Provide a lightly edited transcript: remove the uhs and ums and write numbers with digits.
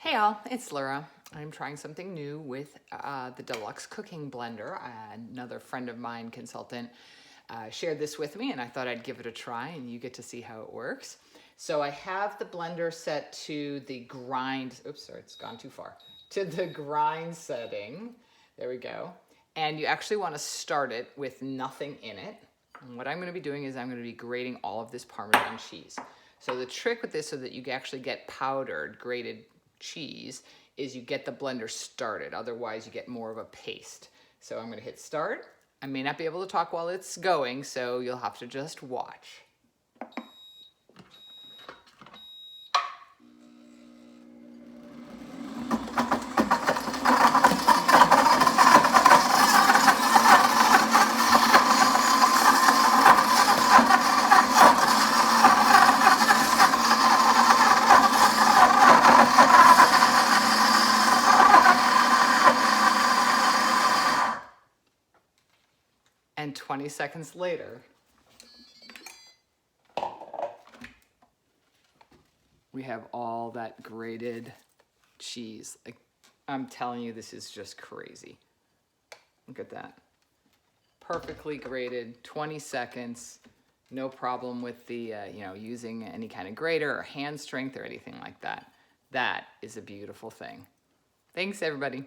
Hey all, it's Lura. I'm trying something new with the Deluxe cooking blender. Another friend of mine, consultant, shared this with me and I thought I'd give it a try and you get to see how it works. So I have the blender set to the grind, oops, sorry, it's gone too far, to the grind setting. There we go. And you actually want to start it with nothing in it. And what I'm going to be doing is I'm going to be grating all of this Parmesan cheese. So the trick with this so that you actually get powdered, grated cheese is you get the blender started. Otherwise you get more of a paste. So I'm going to hit start. I may not be able to talk while it's going, so you'll have to just watch. And 20 seconds later, we have all that grated cheese. Like, I'm telling you, this is just crazy. Look at that. Perfectly grated, 20 seconds, no problem with the, using any kind of grater or hand strength or anything like that. That is a beautiful thing. Thanks, everybody.